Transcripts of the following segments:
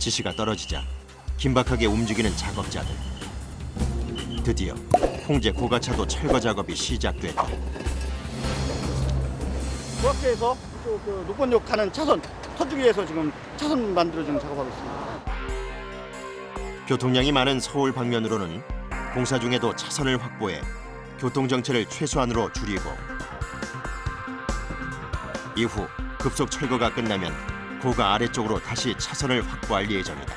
지시가 떨어지자 긴박하게 움직이는 작업자들. 드디어 홍제 고가차도 철거 작업이 시작됐다. 고압계에서 그 노건역 가는 차선 터주기 위해서 지금 차선 만들어주는 작업하고 있습니다. 교통량이 많은 서울 방면으로는 공사 중에도 차선을 확보해 교통 정체를 최소한으로 줄이고, 이후 급속 철거가 끝나면 고가 아래쪽으로 다시 차선을 확보할 예정이다.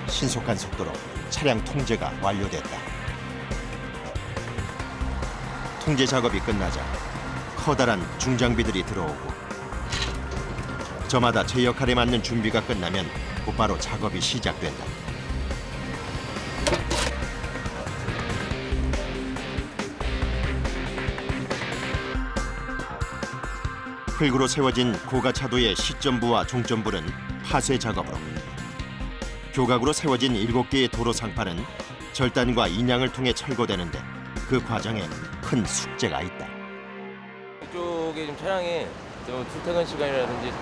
신속한 속도로 차량 통제가 완료됐다. 통제 작업이 끝나자 커다란 중장비들이 들어오고, 저마다 제 역할에 맞는 준비가 끝나면 곧바로 작업이 시작된다. 흙으로 세워진 고가차도의 시점부와 종점부는 파쇄 작업으로, 교각으로 세워진 7개의 도로 상판은 절단과 인양을 통해 철거되는데 그 과정에 큰 숙제가 있다. 이쪽에 지금 차량이 좀 출퇴근 시간이라든지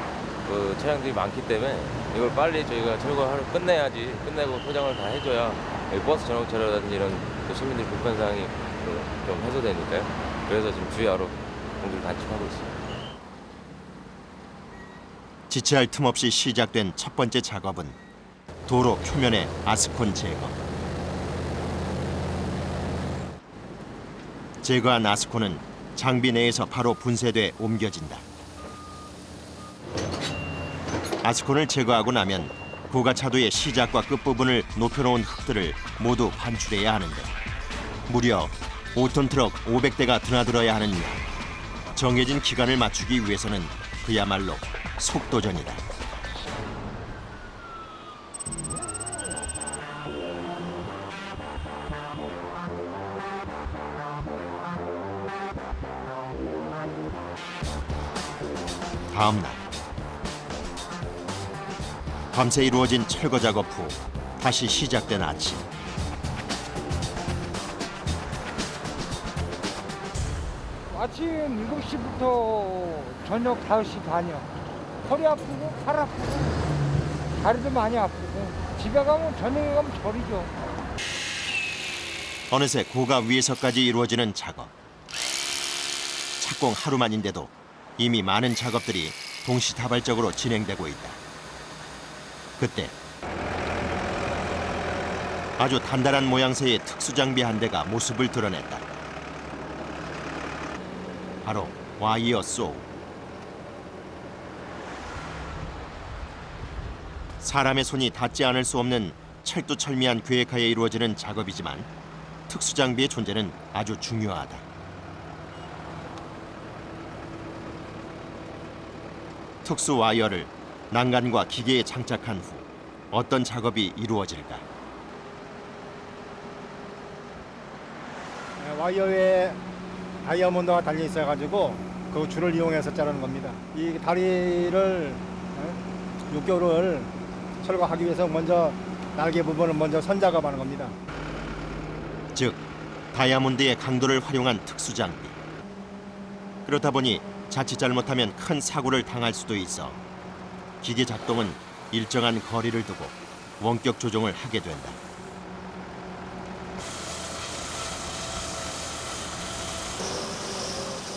그 차량들이 많기 때문에 이걸 빨리 저희가 철거를 끝내야지, 끝내고 포장을 다 해줘야 버스 전용차라든지 이런 시민들 불편사항이 좀 해소되니까요. 그래서 지금 주의하러 공주를 단축하고 있습니다. 지체할 틈 없이 시작된 첫 번째 작업은 도로 표면의 아스콘 제거. 제거한 아스콘은 장비 내에서 바로 분쇄돼 옮겨진다. 아스콘을 제거하고 나면 고가차도의 시작과 끝부분을 높여놓은 흙들을 모두 반출해야 하는데 무려 5톤 트럭 500대가 드나들어야 하는 양. 정해진 기간을 맞추기 위해서는 그야말로 속도전이다. 다음 날 밤새 이루어진 철거 작업 후 다시 시작된 아침. 아침 7시부터 저녁 5시 반이요. 허리 아프고 팔 아프고 다리도 많이 아프고 집에 가면 저녁에 가면 저리죠. 어느새 고가 위에서까지 이루어지는 작업. 착공 하루만인데도 이미 많은 작업들이 동시다발적으로 진행되고 있다. 그때 아주 단단한 모양새의 특수장비 한 대가 모습을 드러냈다. 바로 와이어 소우. 사람의 손이 닿지 않을 수 없는 철두철미한 계획하에 이루어지는 작업이지만 특수장비의 존재는 아주 중요하다. 특수 와이어를 난간과 기계에 장착한 후 어떤 작업이 이루어질까? 와이어에 다이아몬드가 달려 있어가지고 그 줄을 이용해서 자르는 겁니다. 이 다리를 6개월을 철거하기 위해서 먼저 날개 부분을 먼저 선작업하는 겁니다. 즉, 다이아몬드의 강도를 활용한 특수장비. 그렇다 보니 자칫 잘못하면 큰 사고를 당할 수도 있어 기계 작동은 일정한 거리를 두고 원격 조종을 하게 된다.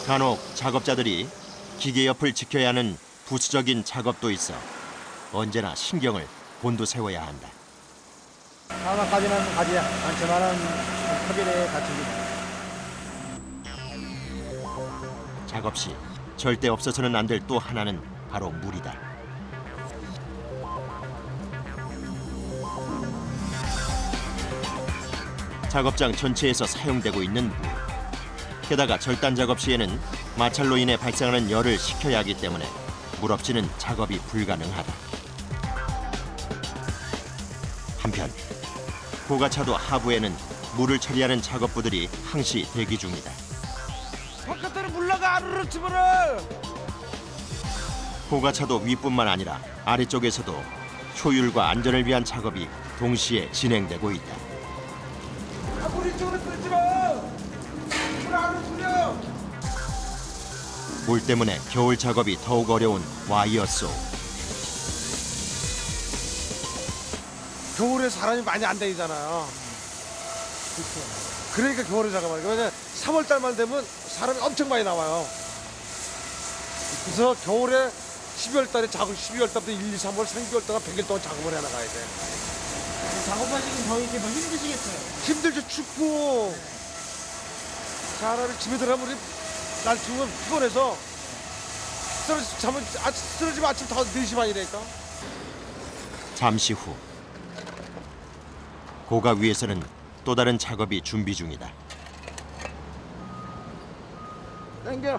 간혹 작업자들이 기계 옆을 지켜야 하는 부수적인 작업도 있어 언제나 신경을 곤두세워야 한다. 사망까지는 가지 않지만은 크게 다칩니다. 작업 시 절대 없어서는 안 될 또 하나는 바로 물이다. 작업장 전체에서 사용되고 있는 물. 게다가 절단 작업 시에는 마찰로 인해 발생하는 열을 식혀야 하기 때문에 물 없이는 작업이 불가능하다. 한편 고가차도 하부에는 물을 처리하는 작업부들이 항시 대기 중이다. 바깥으로 물러가 아르르 집어를. 고가차도 위뿐만 아니라 아래쪽에서도 효율과 안전을 위한 작업이 동시에 진행되고 있다. 우리 쪽으로 끌지 마. 물 안으로 돌려. 물 때문에 겨울 작업이 더욱 어려운 와이어 속. 겨울에 사람이 많이 안 다니잖아요. 그러니까 겨울에 작업하는 거예요. 왜냐면 3월 달만 되면 사람이 엄청 많이 나와요. 그래서 겨울에 12월 달에 작업, 12월 달부터 1, 2, 3월, 3개월 동안 100일 동안 작업을 해나가야 돼. 작업하시긴 더 이렇게 힘드시겠어요. 힘들죠, 춥고. 사람이 집에 들어가면 우리 날 죽으면 피곤해서 쓰러지면 아침 4시 반이니까. 잠시 후 고가 위에서는 또 다른 작업이 준비 중이다. 당겨.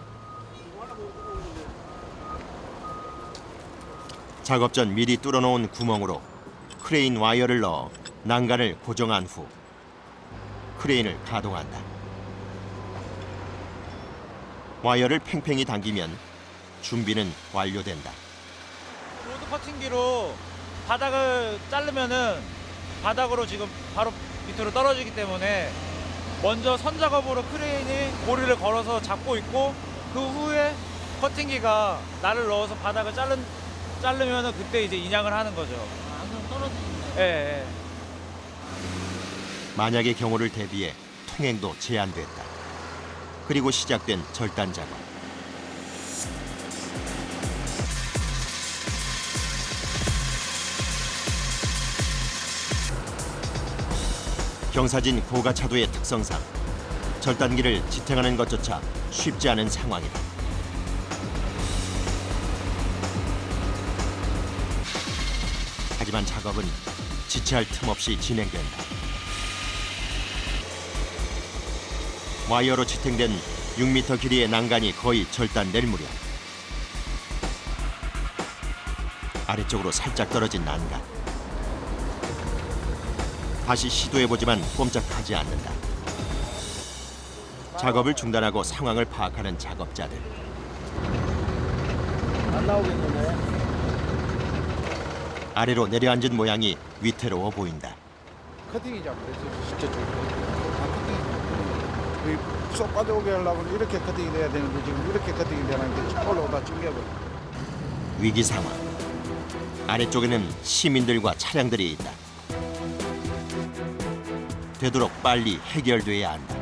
작업 전 미리 뚫어놓은 구멍으로 크레인 와이어를 넣어 난간을 고정한 후 크레인을 가동한다. 와이어를 팽팽히 당기면 준비는 완료된다. 로드 커팅기로 바닥을 자르면은 바닥으로 지금 바로 밑으로 떨어지기 때문에 먼저 선 작업으로 크레인이 고리를 걸어서 잡고 있고 그 후에 커팅기가 날을 넣어서 바닥을 자르면은 그때 이제 인양을 하는 거죠. 안 그럼 떨어지니까. 예, 예. 만약의 경우를 대비해 통행도 제한됐다. 그리고 시작된 절단 작업. 경사진 고가차도의 특성상 절단기를 지탱하는 것조차 쉽지 않은 상황이다. 하지만 작업은 지체할 틈 없이 진행된다. 와이어로 지탱된 6m 길이의 난간이 거의 절단될 무렵 아래쪽으로 살짝 떨어진 난간. 다시 시도해보지만 꼼짝하지 않는다. 작업을 중단하고 상황을 파악하는 작업자들. 안 나오겠네. 아래로 내려앉은 모양이 위태로워 보인다. 커팅이죠. 그래서 진짜 커팅이. 쏙 빠져오게 하려고 이렇게 커팅이 돼야 되는데 지금 이렇게 커팅이 되는데 올라오다 찡겨버려. 위기 상황. 아래쪽에는 시민들과 차량들이 있다. 되도록 빨리 해결돼야 한다.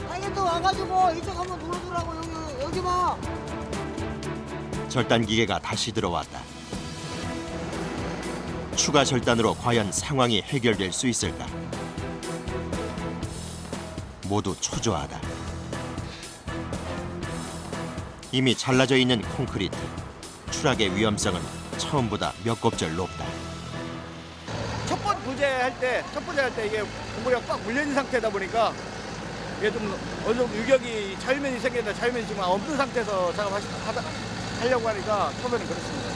아니 또 와가지고 이쪽 한번 눌러주라고 여기 봐. 절단 기계가 다시 들어왔다. 추가 절단으로 과연 상황이 해결될 수 있을까? 모두 초조하다. 이미 잘라져 있는 콘크리트. 추락의 위험성은 처음보다 몇 곱절 높다. 첫 번째 할 때 이게 공구리가 꽉 물려있는 상태다 보니까 이게 좀 어느 정도 유격이 자유면이 생겼는데 자유면이 지금 없는 상태에서 하려고 하니까 처음에는 그렇습니다.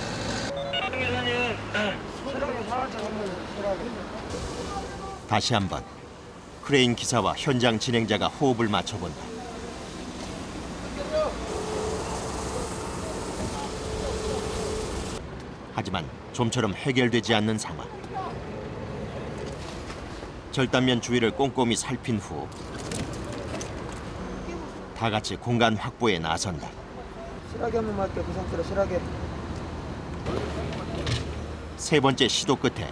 다시 한번 크레인 기사와 현장 진행자가 호흡을 맞춰본다. 하지만 좀처럼 해결되지 않는 상황. 절단면 주위를 꼼꼼히 살핀 후 다 같이 공간 확보에 나선다. 실하게 한번 할게. 그 상태로 실하게. 세 번째 시도 끝에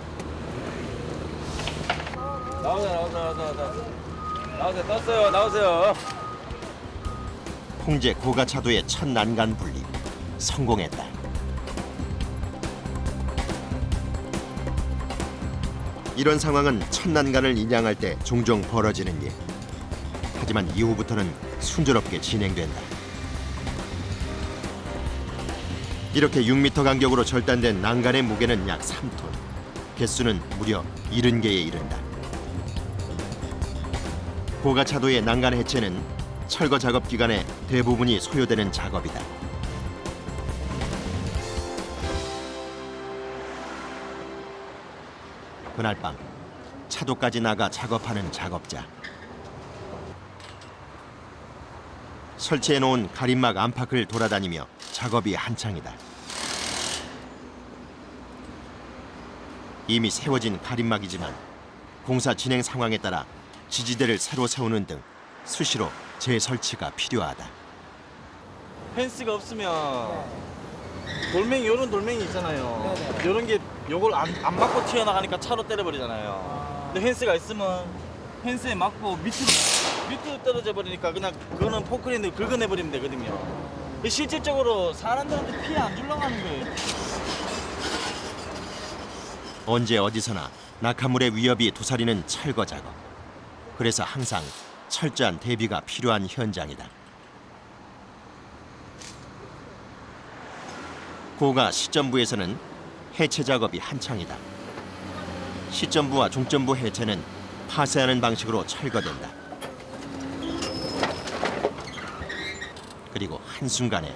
나오세요. 홍제 고가차도의 첫 난간 분리 성공했다. 이런 상황은 첫 난간을 인양할 때 종종 벌어지는 일. 하지만 이후부터는 순조롭게 진행된다. 이렇게 6m 간격으로 절단된 난간의 무게는 약 3톤. 개수는 무려 70개에 이른다. 고가차도의 난간 해체는 철거 작업 기간의 대부분이 소요되는 작업이다. 그날 밤 차도까지 나가 작업하는 작업자. 설치해놓은 가림막 안팎을 돌아다니며 작업이 한창이다. 이미 세워진 가림막이지만 공사 진행 상황에 따라 지지대를 새로 세우는 등 수시로 재설치가 필요하다. 펜스가 없으면 돌멩이 이런 돌멩이 있잖아요. 네네. 이런 게 요걸 안 맞고 튀어나가니까 차로 때려버리잖아요. 근데 펜스가 있으면 펜스에 맞고 밑으로 떨어져 버리니까 그냥 그거는 포크레인으로 긁어내버리면 되거든요. 실질적으로 사람들한테 피해 안 주려고 하는 거예요. 언제 어디서나 낙하물의 위협이 도사리는 철거 작업. 그래서 항상 철저한 대비가 필요한 현장이다. 고가 시점부에서는 해체 작업이 한창이다. 시점부와 중점부 해체는 파쇄하는 방식으로 철거된다. 그리고 한순간에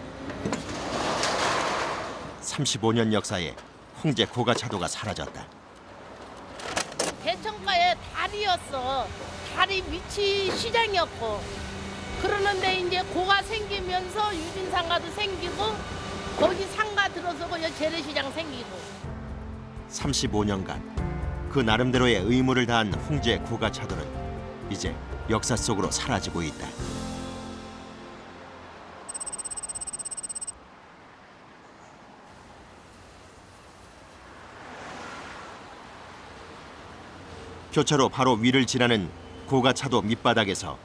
35년 역사의 홍제 고가차도가 사라졌다. 대청가의 다리였어. 다리 밑이 시장이었고. 그러는데 이제 고가 생기면서 유진상가도 생기고 거기 상가 들어서고 여기 재래시장 생기고. 35년간 그 나름대로의 의무를 다한 홍제 고가차도는 이제 역사 속으로 사라지고 있다. 교차로 바로 위를 지나는 고가차도 밑바닥에서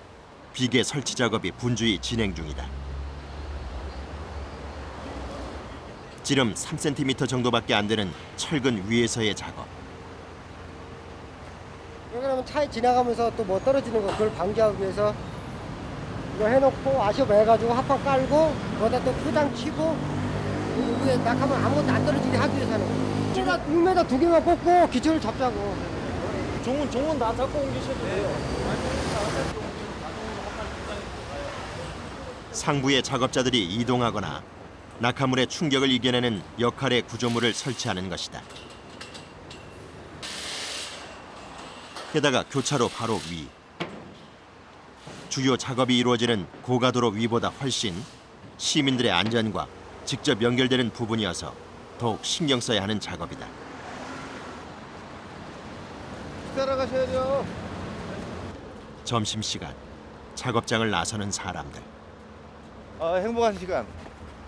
비계 설치 작업이 분주히 진행 중이다. 지름 3cm 정도밖에 안 되는 철근 위에서의 작업. 그러면 차에 지나가면서 또 뭐 떨어지는 거 그걸 방지하기 위해서 이거 해놓고 아시오 매가지고 합판 깔고 거기다 또 포장 치고 위에 낙하면 아무것도 안 떨어지게 하기 위해서 하는 거예요. 6m 2개만 뽑고 기초를 잡자고. 종은 다 잡고 옮기셔도 돼요. 상부의 작업자들이 이동하거나 낙하물의 충격을 이겨내는 역할의 구조물을 설치하는 것이다. 게다가 교차로 바로 위. 주요 작업이 이루어지는 고가도로 위보다 훨씬 시민들의 안전과 직접 연결되는 부분이어서 더욱 신경 써야 하는 작업이다. 따라가셔야죠. 점심시간, 작업장을 나서는 사람들. 행복한 시간.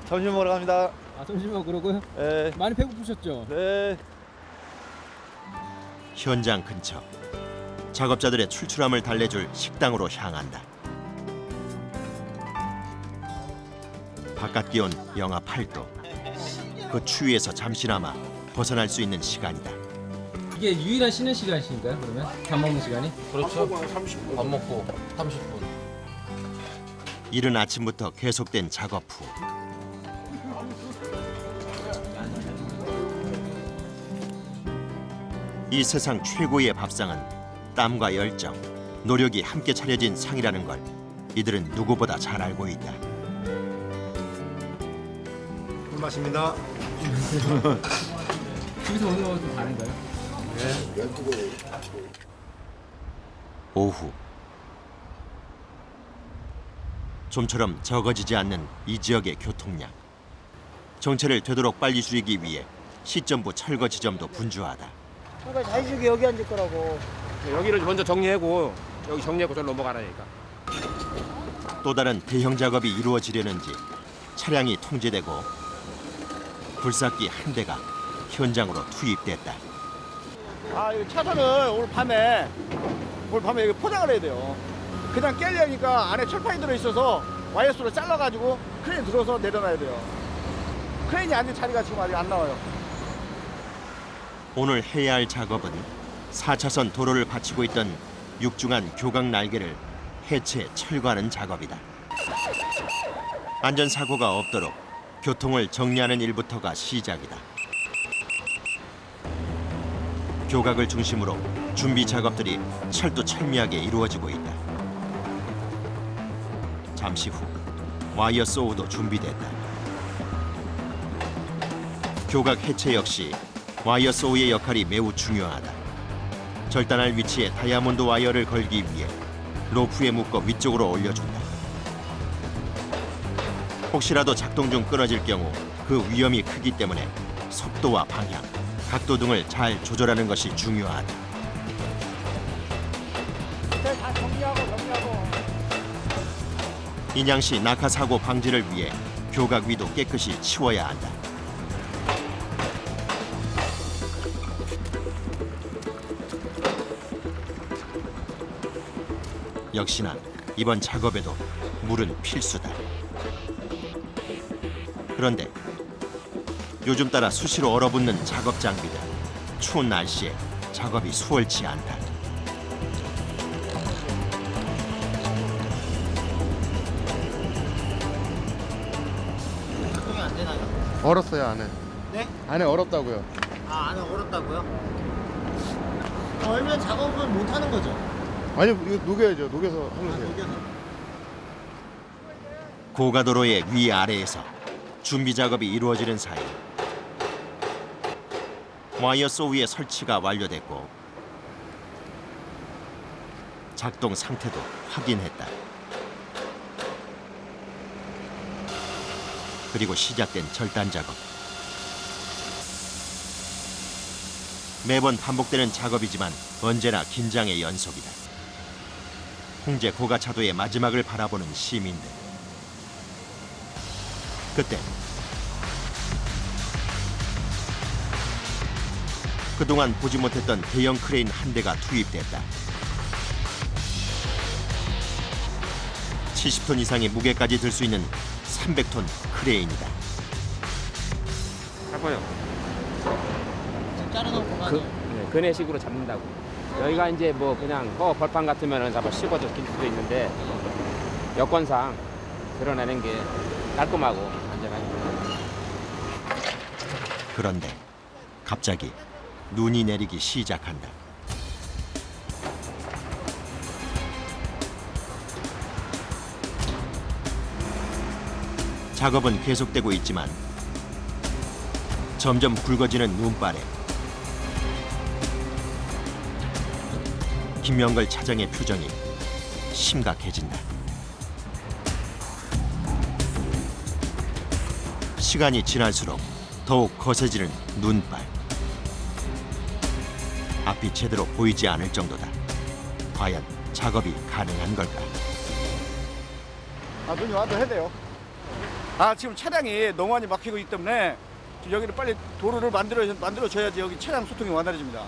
점심 먹으러 갑니다. 아, 점심 먹으려고요? 네. 많이 배고프셨죠? 네. 현장 근처. 작업자들의 출출함을 달래줄 식당으로 향한다. 바깥 기온 영하 8도. 그 추위에서 잠시나마 벗어날 수 있는 시간이다. 이게 유일한 쉬는 시간이신가요, 그러면? 밥 먹는 시간이? 그렇죠. 밥 먹고 30분. 이른 아침부터 계속된 작업 후 이 세상 최고의 밥상은 땀과 열정, 노력이 함께 차려진 상이라는 걸 이들은 누구보다 잘 알고 있다. 꿀맛입니다. 집에서 오는 거랑 좀 다른가요? 오후 좀처럼 적어지지 않는 이 지역의 교통량. 정체를 되도록 빨리 줄이기 위해 시점부 철거 지점도 분주하다. 그러니까 자유주기 여기 앉을 거라고. 여기를 먼저 정리하고 여기 정리하고 저 넘어가라니까. 또 다른 대형 작업이 이루어지려는지 차량이 통제되고 굴삭기 한 대가 현장으로 투입됐다. 이 차선을 오늘 밤에 여기 포장을 해야 돼요. 그냥 깨려니까 안에 철판이 들어있어서 와이어스로 잘라가지고 크레인 들어서 내려놔야 돼요. 크레인이 앉는 자리가 지금 아직 안 나와요. 오늘 해야 할 작업은 4차선 도로를 받치고 있던 육중한 교각 날개를 해체 철거하는 작업이다. 안전사고가 없도록 교통을 정리하는 일부터가 시작이다. 교각을 중심으로 준비 작업들이 철두철미하게 이루어지고 있다. 잠시 후 와이어 소우도 준비됐다. 교각 해체 역시 와이어 소우의 역할이 매우 중요하다. 절단할 위치에 다이아몬드 와이어를 걸기 위해 로프에 묶어 위쪽으로 올려준다. 혹시라도 작동 중 끊어질 경우 그 위험이 크기 때문에 속도와 방향, 각도 등을 잘 조절하는 것이 중요하다. 다 정리하고. 인양시 낙하 사고 방지를 위해 교각 위도 깨끗이 치워야 한다. 역시나 이번 작업에도 물은 필수다. 그런데 요즘 따라 수시로 얼어붙는 작업 장비들. 추운 날씨에 작업이 수월치 않다. 소통이 안 되나요? 얼었어요 안에. 네? 안에 얼었다고요. 아, 안에 얼었다고요? 얼면 작업은 못 하는 거죠? 아니 이거 녹여야죠. 녹여서 하면 돼요. 녹여서. 고가도로의 위아래에서 준비 작업이 이루어지는 사이 와이어 소위의 설치가 완료됐고 작동 상태도 확인했다. 그리고 시작된 절단 작업. 매번 반복되는 작업이지만 언제나 긴장의 연속이다. 홍제 고가차도의 마지막을 바라보는 시민들. 그때 그동안 보지 못했던 대형 크레인 한 대가 투입됐다. 70톤 이상의 무게까지 들 수 있는 300톤 크레인이다. 잡아요. 지금 자르는 공간을. 그네식으로 잡는다고. 여기가 이제 뭐 그냥 벌판 같으면은 잡아 씹어서 길 수도 있는데 여건상 드러내는 게 깔끔하고 안전하니까. 그런데 갑자기 눈이 내리기 시작한다. 작업은 계속되고 있지만 점점 굵어지는 눈발에 김명걸 차장의 표정이 심각해진다. 시간이 지날수록 더욱 거세지는 눈발. 앞이 제대로 보이지 않을 정도다. 과연 작업이 가능한 걸까? 아, 눈이 와도 해야 돼요. 아, 지금 차량이 너무 많이 막히고 있기 때문에 여기를 빨리 도로를 만들어줘야지 여기 차량 소통이 원활해집니다.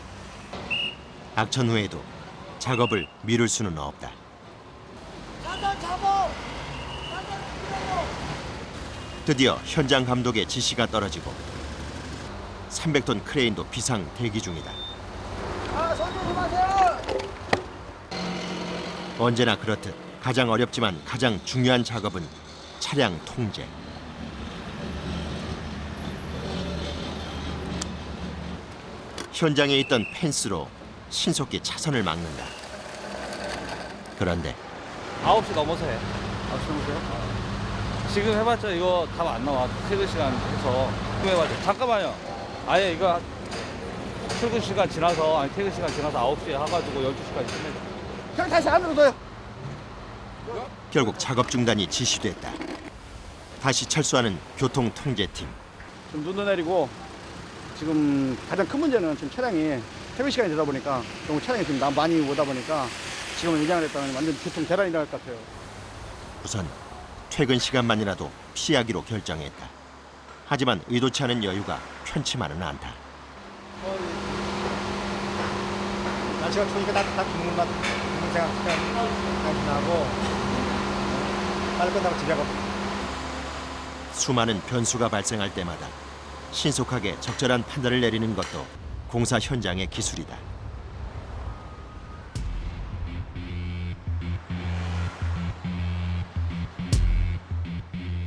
악천 후에도 작업을 미룰 수는 없다. 드디어 현장 감독의 지시가 떨어지고 300톤 크레인도 비상 대기 중이다. 언제나 그렇듯 가장 어렵지만 가장 중요한 작업은 차량 통제. 현장에 있던 펜스로 신속히 차선을 막는다. 그런데 9시 넘어서 해. 9시 넘어서요? 지금 해봤자 이거 답 안 나와. 퇴근 시간 해서 지금 해봤자. 잠깐만요. 아예 이거 출근 시간 지나서 아니 퇴근 시간 지나서 9시에 해가지고 12시까지 끝내자. 형 다시 안으로 둬요. 결국 작업 중단이 지시됐다. 다시 철수하는 교통통제팀. 지금 눈도 내리고 지금 가장 큰 문제는 지금 차량이 퇴근 시간이 되다 보니까 너무 차량이 지금 많이 오다 보니까 지금은 인양을 했다면 완전 교통 대란이 날 것 같아요. 우선 퇴근 시간만이라도 피하기로 결정했다. 하지만 의도치 않은 여유가 편치만은 않다. 날씨가 추우니까 따뜻한 국물 맛, 국물 생각이 나고 빨리 끝나고 집에 가고. 수많은 변수가 발생할 때마다 신속하게 적절한 판단을 내리는 것도 공사 현장의 기술이다.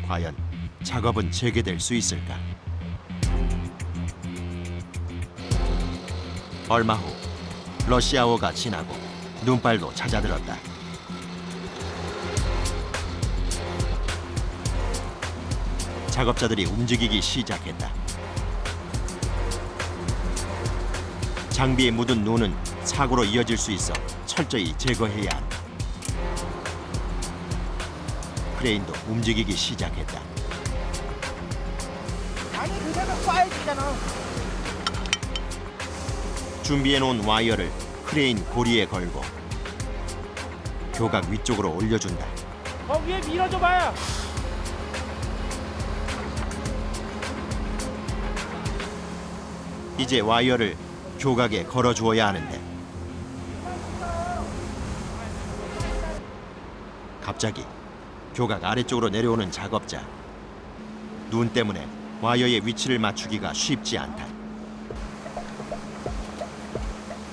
과연 작업은 재개될 수 있을까? 얼마 후 러시아워가 지나고 눈발도 잦아들었다. 작업자들이 움직이기 시작했다. 장비에 묻은 눈은 사고로 이어질 수 있어 철저히 제거해야 한다. 크레인도 움직이기 시작했다. 아니, 그대로 쏴야 되잖아. 준비해놓은 와이어를 크레인 고리에 걸고 교각 위쪽으로 올려준다. 위에 밀어줘봐요. 이제 와이어를 교각에 걸어 주어야 하는데 갑자기 교각 아래쪽으로 내려오는 작업자. 눈 때문에 와이어의 위치를 맞추기가 쉽지 않다.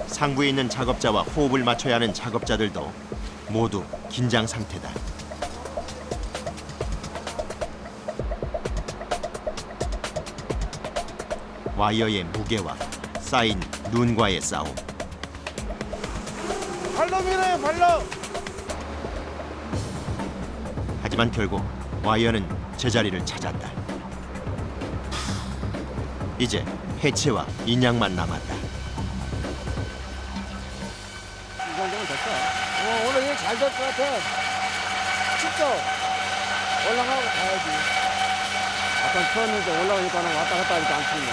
상부에 있는 작업자와 호흡을 맞춰야 하는 작업자들도 모두 긴장 상태다. 와이어의 무게와 쌓인 눈과의 싸움. 발로 밀어요, 발로. 하지만 결국 와이어는 제자리를 찾았다. 이제 해체와 인양만 남았다. 이 정도면 됐어. 오늘 일 잘 될 것 같아. 직접 올라가고 가야지. 아까 추웠는데 올라오니까는 왔다 갔다 하니까 안 춥네.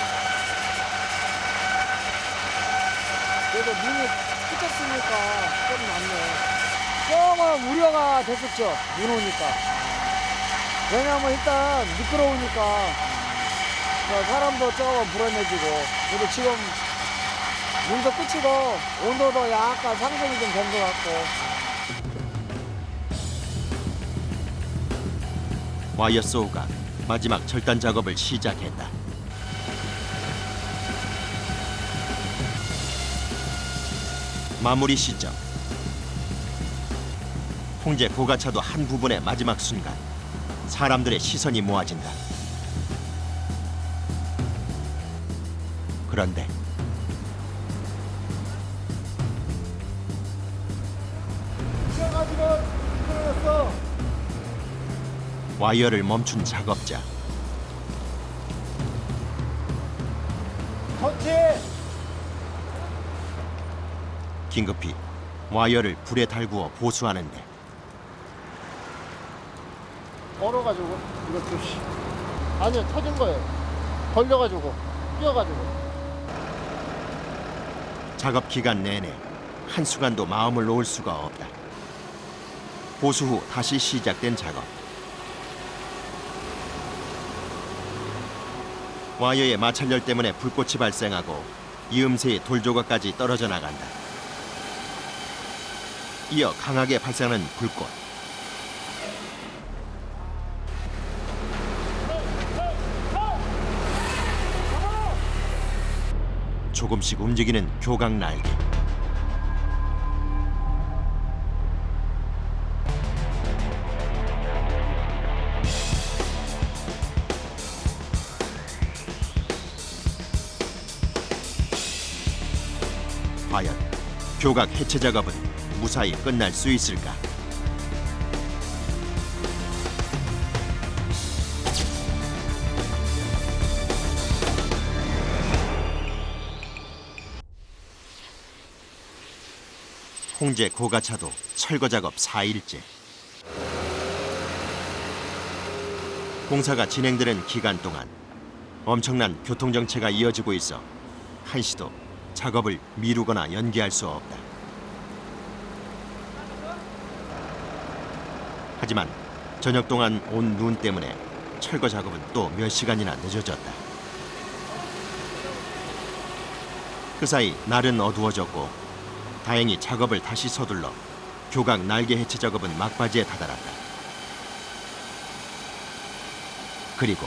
그래도 눈이 삐졌으니까 좀 낫네. 조금 우려가 됐었죠. 눈 오니까. 왜냐면 일단 미끄러우니까 사람도 조금 불안해지고. 그리고 지금 눈도 끝이고 온도도 약간 상승이 좀 된 것 같고. 와이어 소우가 마지막 절단 작업을 시작했다. 마무리 시점. 홍제 고가차도 한 부분의 마지막 순간 사람들의 시선이 모아진다. 그런데 와이어를 멈춘 작업자. 터치. 긴급히 와이어를 불에 달구어 보수하는데 얼어가지고 이것도 아니요 터진 거예요. 걸려가지고 뛰어가지고. 작업 기간 내내 한순간도 마음을 놓을 수가 없다. 보수 후 다시 시작된 작업. 와이어의 마찰열 때문에 불꽃이 발생하고 이음새의 돌조각까지 떨어져 나간다. 이어 강하게 발생하는 불꽃. 조금씩 움직이는 교각 날개. 과연 교각 해체 작업은 무사히 끝날 수 있을까? 홍제 고가차도 철거 작업 4일째. 공사가 진행되는 기간 동안 엄청난 교통정체가 이어지고 있어 한시도 작업을 미루거나 연기할 수 없다. 하지만 저녁 동안 온 눈 때문에 철거 작업은 또 몇 시간이나 늦어졌다. 그 사이 날은 어두워졌고 다행히 작업을 다시 서둘러 교각 날개 해체 작업은 막바지에 다다랐다. 그리고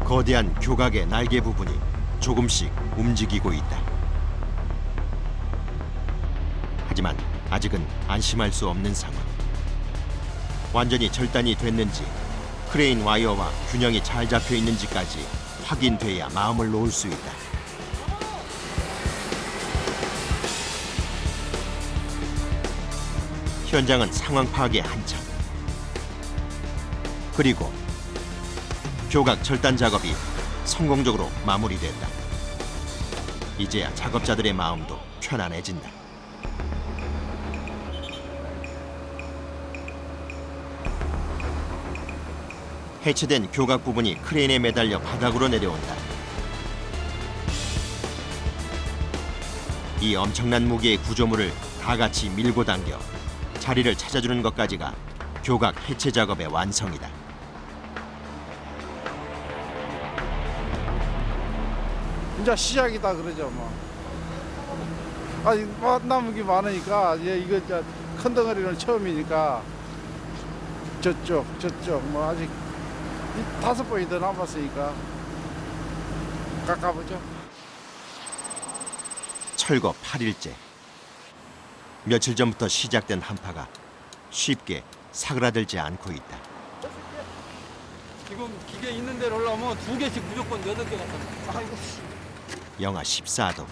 거대한 교각의 날개 부분이 조금씩 움직이고 있다. 하지만 아직은 안심할 수 없는 상황. 완전히 절단이 됐는지 크레인 와이어와 균형이 잘 잡혀 있는지까지 확인돼야 마음을 놓을 수 있다. 현장은 상황 파악에 한참. 그리고 교각 절단 작업이 성공적으로 마무리됐다. 이제야 작업자들의 마음도 편안해진다. 해체된 교각 부분이 크레인에 매달려 바닥으로 내려온다. 이 엄청난 무게의 구조물을 다 같이 밀고 당겨 자리를 찾아주는 것까지가 교각 해체 작업의 완성이다. 이제 시작이다 그러죠 뭐. 아니 남은 게 많으니까 이거 이제 큰 덩어리는 처음이니까 저쪽 뭐 아직 5번이 더 남았으니까 깎아보죠. 철거 8일째. 며칠 전부터 시작된 한파가 쉽게 사그라들지 않고 있다. 지금 기계 있는 데로 올라오면 2개씩 무조건 8개 갖다. 아이고. 영하 14도.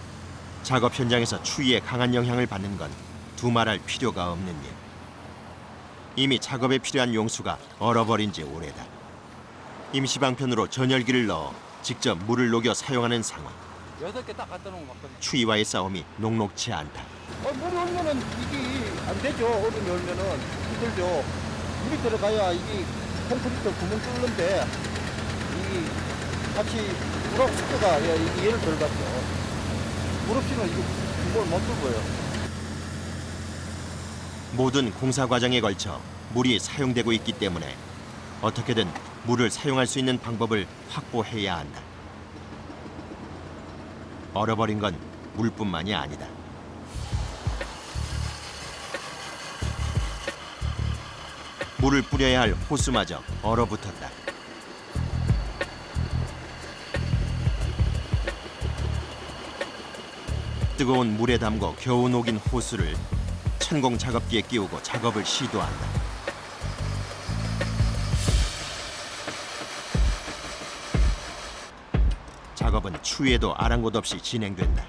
작업 현장에서 추위에 강한 영향을 받는 건 두말할 필요가 없는 일. 이미 작업에 필요한 용수가 얼어버린 지 오래다. 임시방편으로 전열기를 넣어 직접 물을 녹여 사용하는 상황. 6개 딱 갖다 놓으면 맞거든. 추위와의 싸움이 녹록치 않다. 물이 얼면은 이게 안 되죠. 얼음이 얼면은 힘들죠. 물이 들어가야 이게 콘크리트 구멍 뚫는데 이게 같이 물하고 섞어가 이게 얘를 덜 받죠. 물 없이는 이거 구멍을 못 뚫어요. 모든 공사 과정에 걸쳐 물이 사용되고 있기 때문에 어떻게든 물을 사용할 수 있는 방법을 확보해야 한다. 얼어버린 건 물뿐만이 아니다. 물을 뿌려야 할 호스마저 얼어붙었다. 뜨거운 물에 담궈 겨우 녹인 호스를 천공 작업기에 끼우고 작업을 시도한다. 작업은 추위에도 아랑곳 없이 진행된다.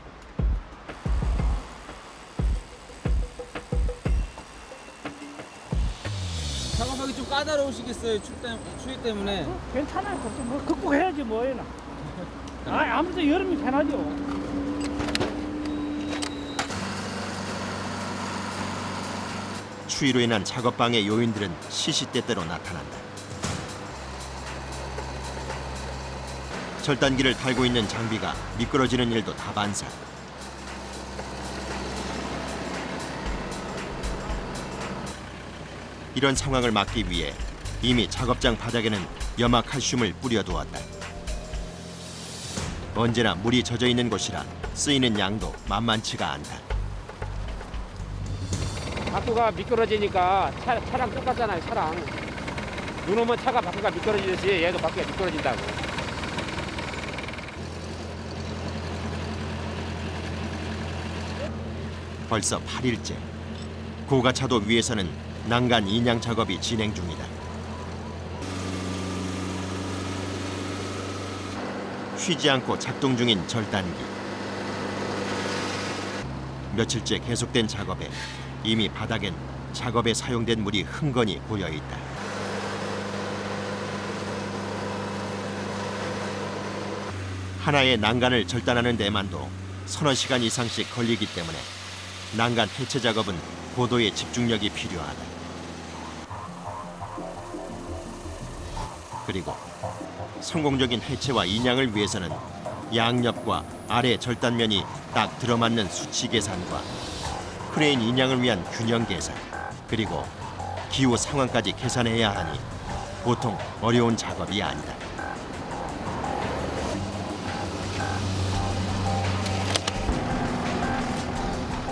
작업하기 좀 까다로우시겠어요? 추위 때문에. 괜찮아요. 뭐 극복해야지 뭐해나. 아무래도 여름이 편하죠. 추위로 인한 작업방해 요인들은 시시때때로 나타난다. 절단기를 달고 있는 장비가 미끄러지는 일도 다반사. 이런 상황을 막기 위해 이미 작업장 바닥에는 염화칼슘을 뿌려두었다. 언제나 물이 젖어 있는 곳이라 쓰이는 양도 만만치가 않다. 바퀴가 미끄러지니까 차랑 똑같잖아요. 차랑 눈 오면 차가 바퀴가 미끄러지듯이 얘도 바퀴가 미끄러진다고. 벌써 8일째. 고가차도 위에서는 난간 인양 작업이 진행 중이다. 쉬지 않고 작동 중인 절단기. 며칠째 계속된 작업에 이미 바닥엔 작업에 사용된 물이 흥건히 고여있다. 하나의 난간을 절단하는 데만도 서너 시간 이상씩 걸리기 때문에 난간 해체 작업은 고도의 집중력이 필요하다. 그리고 성공적인 해체와 인양을 위해서는 양옆과 아래 절단면이 딱 들어맞는 수치 계산과 크레인 인양을 위한 균형 계산, 그리고 기후 상황까지 계산해야 하니 보통 어려운 작업이 아니다.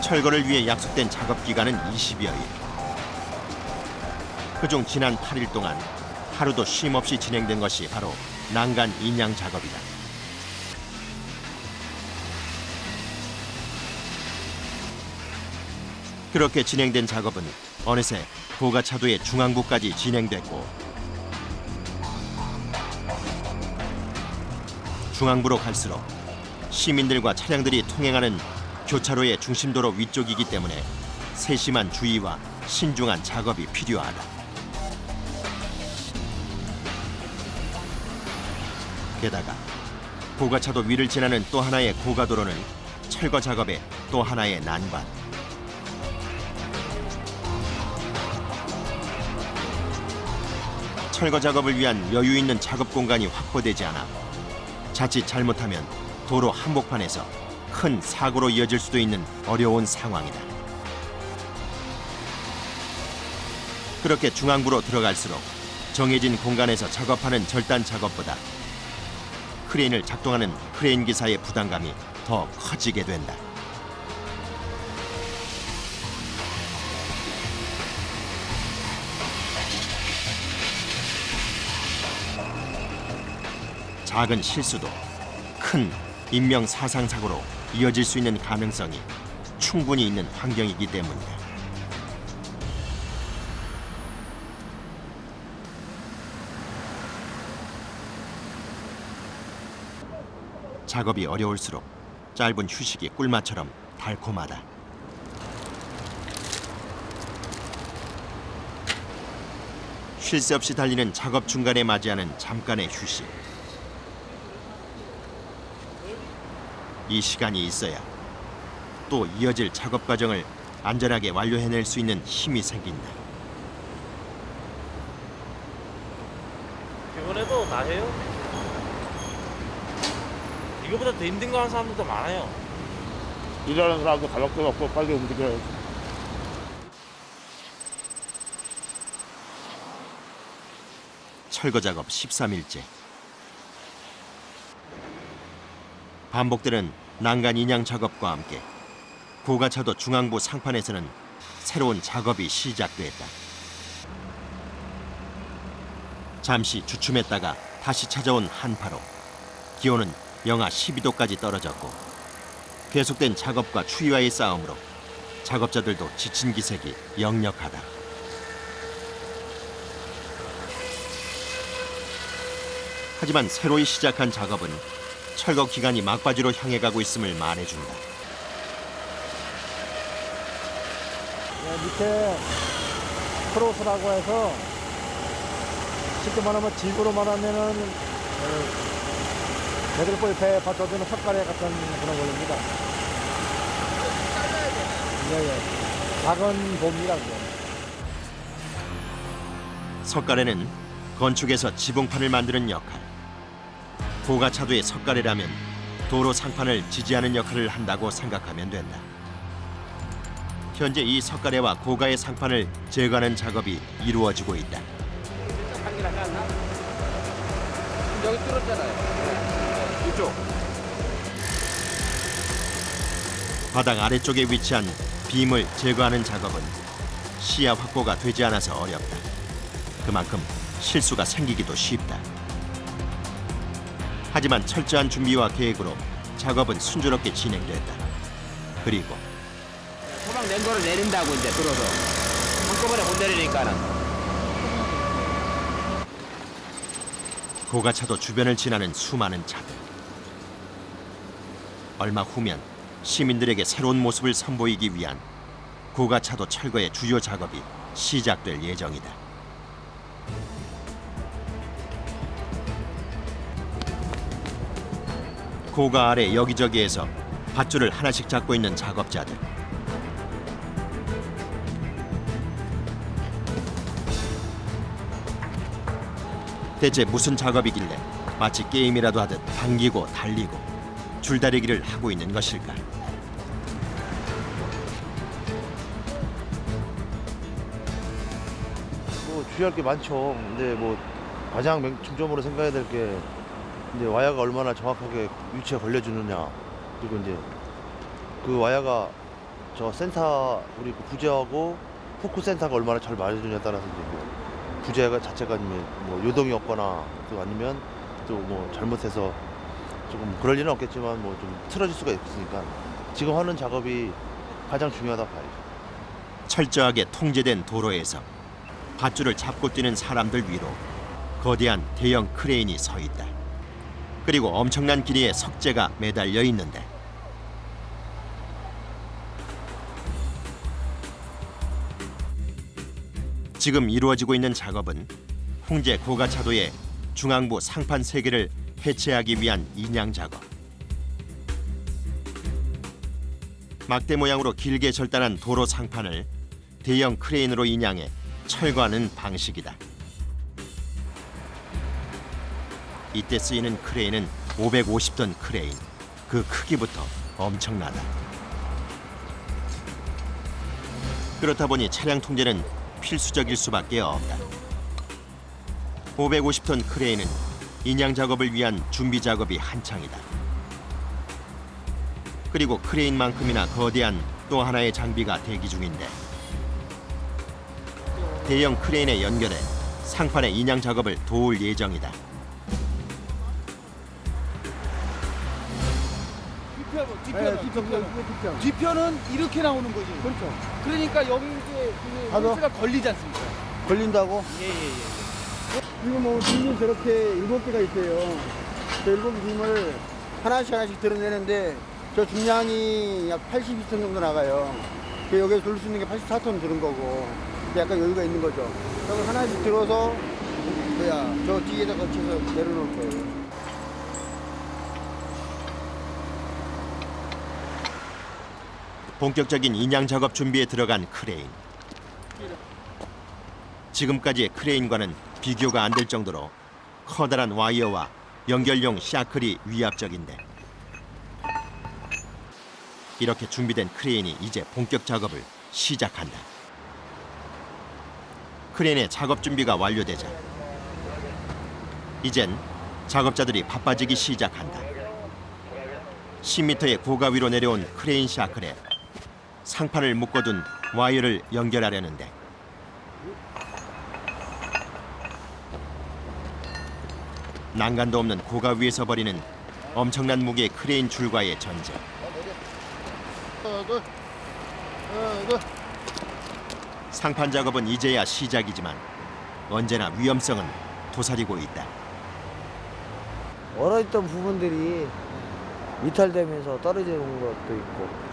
철거를 위해 약속된 작업 기간은 20여 일. 그중 지난 8일 동안 하루도 쉼 없이 진행된 것이 바로 난간 인양 작업이다. 그렇게 진행된 작업은 어느새 고가차도의 중앙부까지 진행됐고, 중앙부로 갈수록 시민들과 차량들이 통행하는 교차로의 중심도로 위쪽이기 때문에 세심한 주의와 신중한 작업이 필요하다. 게다가 고가차도 위를 지나는 또 하나의 고가도로는 철거 작업의 또 하나의 난관. 철거 작업을 위한 여유 있는 작업 공간이 확보되지 않아 자칫 잘못하면 도로 한복판에서 큰 사고로 이어질 수도 있는 어려운 상황이다. 그렇게 중앙부로 들어갈수록 정해진 공간에서 작업하는 절단 작업보다 크레인을 작동하는 크레인 기사의 부담감이 더 커지게 된다. 작은 실수도 큰 인명 사상 사고로 이어질 수 있는 가능성이 충분히 있는 환경이기 때문이다. 작업이 어려울수록 짧은 휴식이 꿀맛처럼 달콤하다. 쉴 새 없이 달리는 작업 중간에 맞이하는 잠깐의 휴식. 이 시간이 있어야 또 이어질 작업 과정을 안전하게 완료해낼 수 있는 힘이 생긴다. 피곤해도 다 해요. 이거보다 더 힘든 거 하는 사람들도 많아요. 일하는 사람도 가볼 데가 없고 빨리 움직여야지. 철거 작업 13일째. 반복되는 난간 인양 작업과 함께 고가차도 중앙부 상판에서는 새로운 작업이 시작됐다. 잠시 주춤했다가 다시 찾아온 한파로 기온은 영하 12도까지 떨어졌고 계속된 작업과 추위와의 싸움으로 작업자들도 지친 기색이 역력하다. 하지만 새로이 시작한 작업은 철거 기간이 막바지로 향해 가고 있음을 말해준다. 밑에 크로스라고 해서 쉽게 말하면 집으로 말하면은 매들보이 배에 받쳐주는 석가래 같은 그런 걸로입니다. 예. 작은 봄이라고. 석가래는 건축에서 지붕판을 만드는 역할. 고가차도의 석가래라면 도로 상판을 지지하는 역할을 한다고 생각하면 된다. 현재 이 석가래와 고가의 상판을 제거하는 작업이 이루어지고 있다. 여기 뚫었잖아요. 이쪽. 바닥 아래쪽에 위치한 빔을 제거하는 작업은 시야 확보가 되지 않아서 어렵다. 그만큼 실수가 생기기도 쉽다. 하지만 철저한 준비와 계획으로 작업은 순조롭게 진행됐다. 그리고 소방 낸 거를 내린다고 이제 들어서 한꺼번에 못 내리니까는. 고가차도 주변을 지나는 수많은 차들. 얼마 후면 시민들에게 새로운 모습을 선보이기 위한 고가차도 철거의 주요 작업이 시작될 예정이다. 고가 아래 여기저기에서 밧줄을 하나씩 잡고 있는 작업자들. 대체 무슨 작업이길래 마치 게임이라도 하듯 당기고 달리고 줄다리기를 하고 있는 것일까? 뭐 주의할 게 많죠. 근데 뭐 가장 중점으로 생각해야 될 게 이제 와야가 얼마나 정확하게 위치에 걸려주느냐, 그리고 이제 그 와야가 저 센터 우리 부재하고 포크 센터가 얼마나 잘 맞아주냐에 따라서 이제 뭐 부재 자체가 뭐 요동이 없거나 또 아니면 또 뭐 잘못해서 조금 그럴 일은 없겠지만 뭐 좀 틀어질 수가 있으니까 지금 하는 작업이 가장 중요하다 봐야죠. 철저하게 통제된 도로에서 밧줄을 잡고 뛰는 사람들 위로 거대한 대형 크레인이 서 있다. 그리고 엄청난 길이의 석재가 매달려 있는데 지금 이루어지고 있는 작업은 홍제 고가차도의 중앙부 상판 3개를 해체하기 위한 인양 작업. 막대 모양으로 길게 절단한 도로 상판을 대형 크레인으로 인양해 철거하는 방식이다. 이때 쓰이는 크레인은 550톤 크레인. 그 크기부터 엄청나다. 그렇다 보니 차량 통제는 필수적일 수밖에 없다. 550톤 크레인은 인양 작업을 위한 준비 작업이 한창이다. 그리고 크레인만큼이나 거대한 또 하나의 장비가 대기 중인데 대형 크레인에 연결해 상판의 인양 작업을 도울 예정이다. 뒤편은 이렇게 나오는 거지. 그렇죠. 그러니까 여기 이제 가서? 홀스가 걸리지 않습니까? 걸린다고? 예예예. 이거 뭐 빔이 저렇게 7개가 있어요. 저 7개 빔을 하나씩 드러내는데 저 중량이 약 82톤 정도 나가요. 여기서 돌 수 있는 게 84톤 들은 거고 약간 여유가 있는 거죠. 그걸 하나씩 들어서 저 뒤에다 걸쳐서 내려놓을 거예요. 본격적인 인양 작업 준비에 들어간 크레인. 지금까지의 크레인과는 비교가 안 될 정도로 커다란 와이어와 연결용 샤클이 위압적인데 이렇게 준비된 크레인이 이제 본격 작업을 시작한다. 크레인의 작업 준비가 완료되자 이젠 작업자들이 바빠지기 시작한다. 10m의 고가 위로 내려온 크레인 샤클에 상판을 묶어둔 와이어를 연결하려는데 난간도 없는 고가 위에서 벌이는 엄청난 무게의 크레인 줄과의 전쟁. 상판 작업은 이제야 시작이지만 언제나 위험성은 도사리고 있다. 얼어있던 부분들이 이탈되면서 떨어지는 것도 있고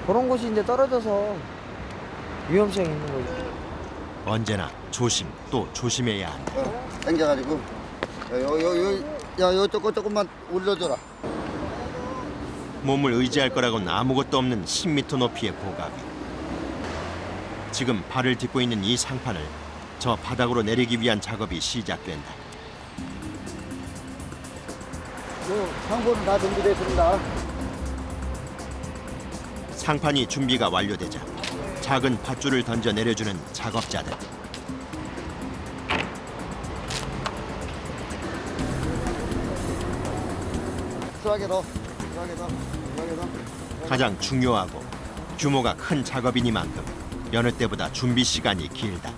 그런 곳이 이제 떨어져서 위험성이 있는 거죠. 언제나 조심 또 조심해야 한다. 당겨가지고 요 조금만 올려줘라. 몸을 의지할 거라고는 아무것도 없는 10m 높이의 고가 위. 지금 발을 딛고 있는 이 상판을 저 바닥으로 내리기 위한 작업이 시작된다. 상부는 다 준비됐습니다. 상판이 준비가 완료되자 작은 밧줄을 던져 내려주는 작업자들. 수하게 더. 가장 중요하고 규모가 큰 작업이니만큼 여느 때보다 준비 시간이 길다.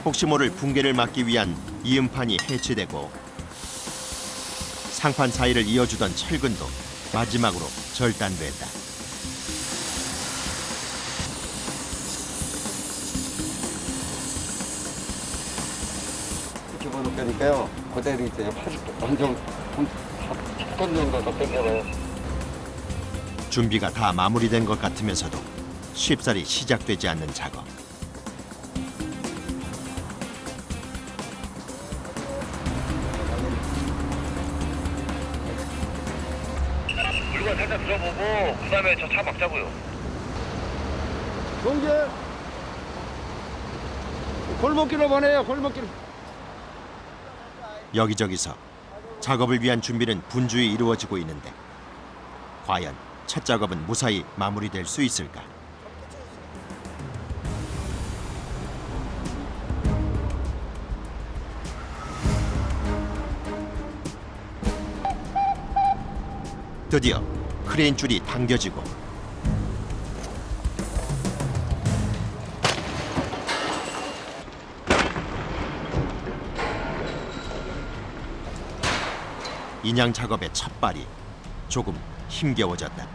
혹시 모를 붕괴를 막기 위한 이음판이 해체되고 상판 사이를 이어주던 철근도 마지막으로 절단됐다. 집어넣을 거니까요. 그대로 이제 완전 건전도 더 뺏겨요. 준비가 다 마무리된 것 같으면서도 쉽사리 시작되지 않는 작업. 물건 살짝 들어보고 그다음에 저 차 막자고요. 동재 골목길로 보내요. 골목길. 여기저기서 작업을 위한 준비는 분주히 이루어지고 있는데 과연 첫 작업은 무사히 마무리될 수 있을까? 드디어 크레인 줄이 당겨지고 인양 작업의 첫 발이 조금 힘겨워졌다.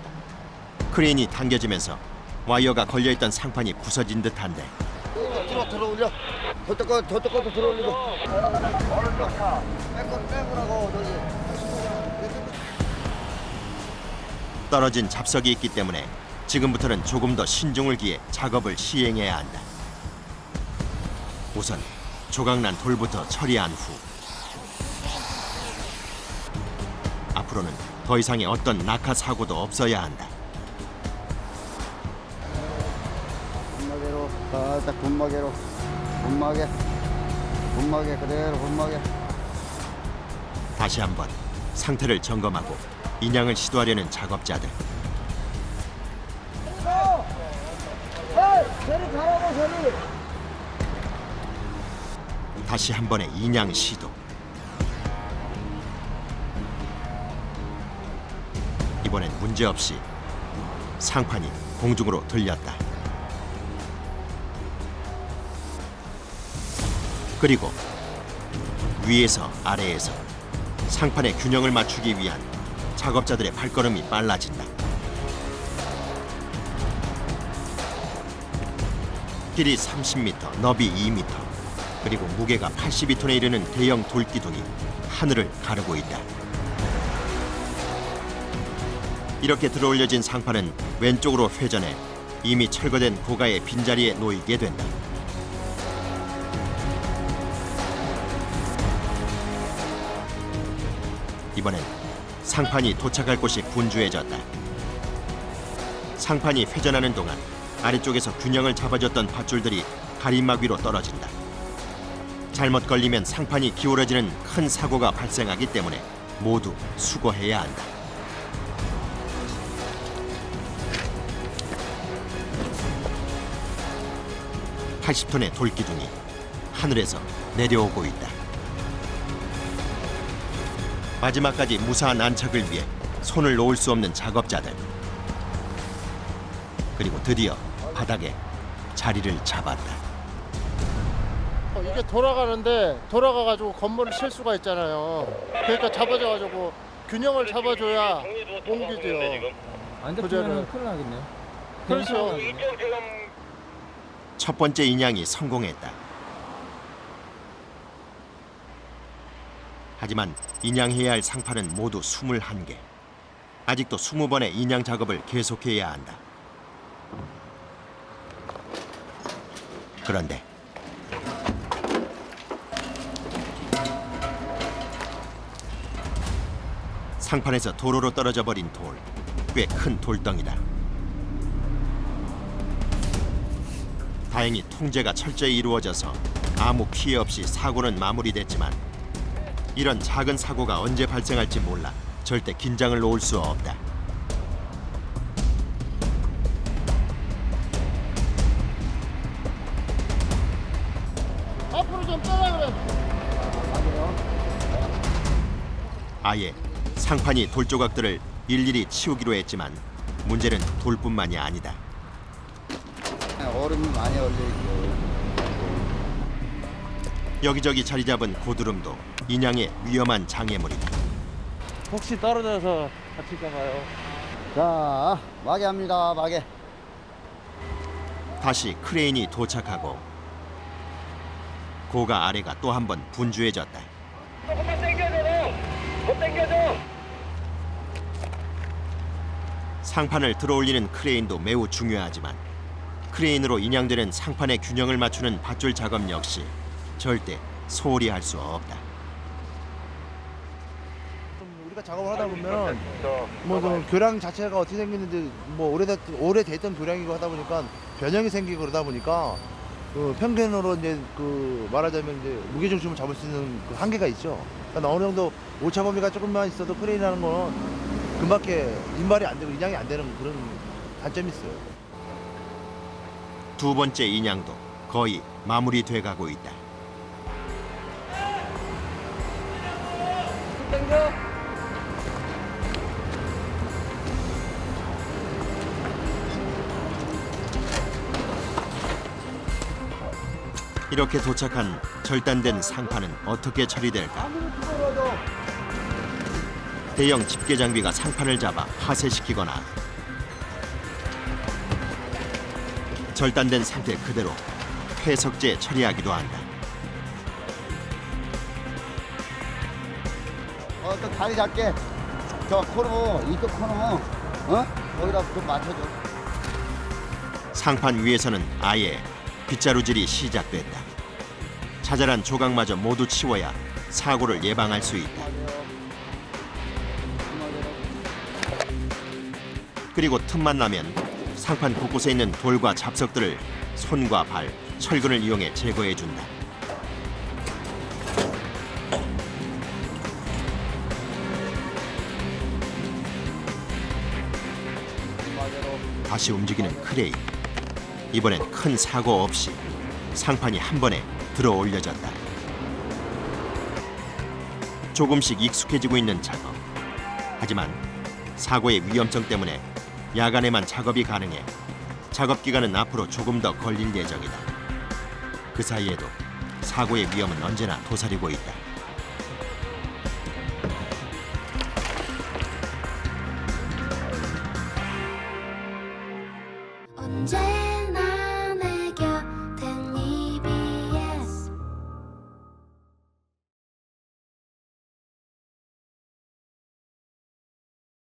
크레인이 당겨지면서 와이어가 걸려있던 상판이 부서진 듯한데 들어 올려. 저쪽 것도 들어 올리고. 빼고라고 떨어진 잡석이 있기 때문에 지금부터는 조금 더 신중을 기해 작업을 시행해야 한다. 우선 조각난 돌부터 처리한 후 앞으로는 더 이상의 어떤 낙하 사고도 없어야 한다. 분마개로 살짝 분마개로 분마개 그대로 분마개. 다시 한번 상태를 점검하고 인양을 시도하려는 작업자들. 저리 가라고 저리. 다시 한 번의 인양 시도. 이번엔 문제없이 상판이 공중으로 들렸다. 그리고 위에서 아래에서 상판의 균형을 맞추기 위한 작업자들의 발걸음이 빨라진다. 길이 30m, 너비 2m, 그리고 무게가 82톤에 이르는 대형 돌기둥이 하늘을 가르고 있다. 이렇게 들어올려진 상판은 왼쪽으로 회전해 이미 철거된 고가의 빈자리에 놓이게 된다. 이번엔 상판이 도착할 곳이 분주해졌다. 상판이 회전하는 동안 아래쪽에서 균형을 잡아줬던 밧줄들이 가림막 위로 떨어진다. 잘못 걸리면 상판이 기울어지는 큰 사고가 발생하기 때문에 모두 수거해야 한다. (80톤의) 돌기둥이 하늘에서 내려오고 있다. 마지막까지 무사한 안착을 위해 손을 놓을 수 없는 작업자들. 그리고 드디어 바닥에 자리를 잡았다. 이게 돌아가는데 돌아가가지고 건물을 칠 수가 있잖아요. 그러니까 잡아줘가지고 균형을 잡아줘야 옮기죠. 안 잡히면 큰일 나겠네요. 그렇죠. 첫 번째 인양이 성공했다. 하지만 인양해야 할 상판은 모두 21개. 아직도 20번의 인양 작업을 계속해야 한다. 그런데 상판에서 도로로 떨어져 버린 돌, 꽤 큰 돌덩이다. 다행히 통제가 철저히 이루어져서 아무 피해 없이 사고는 마무리됐지만 이런 작은 사고가 언제 발생할지 몰라 절대 긴장을 놓을 수 없다. 앞으로 좀 빼라 그래. 아예 상판이 돌 조각들을 일일이 치우기로 했지만 문제는 돌뿐만이 아니다. 얼음이 많이 얼려있고 여기저기 자리 잡은 고드름도 인양의 위험한 장애물이다. 혹시 떨어져서 다칠까 봐요. 자 마개합니다. 마개. 다시 크레인이 도착하고 고가 아래가 또 한 번 분주해졌다. 조금만 당겨줘 너. 더 당겨줘. 상판을 들어올리는 크레인도 매우 중요하지만 크레인으로 인양되는 상판의 균형을 맞추는 밧줄 작업 역시 절대 소홀히 할 수 없다. 우리가 작업을 하다 보면 뭐 교량 자체가 어떻게 생기는지 뭐 오래됐던 교량이고 하다 보니까 변형이 생기고 그러다 보니까 그 평균으로 이제 그 말하자면 이제 무게 중심을 잡을 수 있는 그 한계가 있죠. 그러니까 어느 정도 오차 범위가 조금만 있어도 크레인이라는 거는 금밖에 인발이 안 되고 인양이 안 되는 그런 단점이 있어요. 두 번째 인양도 거의 마무리돼 가고 있다. 당겨. 이렇게 도착한 절단된 상판은 어떻게 처리될까? 대형 집게 장비가 상판을 잡아 파쇄시키거나 절단된 상태 그대로 폐석재 처리하기도 한다. 또 다리 잡게. 저 코너 이쪽 코너 거기다 좀 맞춰줘. 상판 위에서는 아예 빗자루질이 시작됐다. 자잘한 조각마저 모두 치워야 사고를 예방할 수 있다. 그리고 틈만 나면 상판 곳곳에 있는 돌과 잡석들을 손과 발, 철근을 이용해 제거해준다. 다시 움직이는 크레인. 이번엔 큰 사고 없이 상판이 한 번에 들어 올려졌다. 조금씩 익숙해지고 있는 작업. 하지만 사고의 위험성 때문에 야간에만 작업이 가능해 작업 기간은 앞으로 조금 더 걸릴 예정이다. 그 사이에도 사고의 위험은 언제나 도사리고 있다. 언제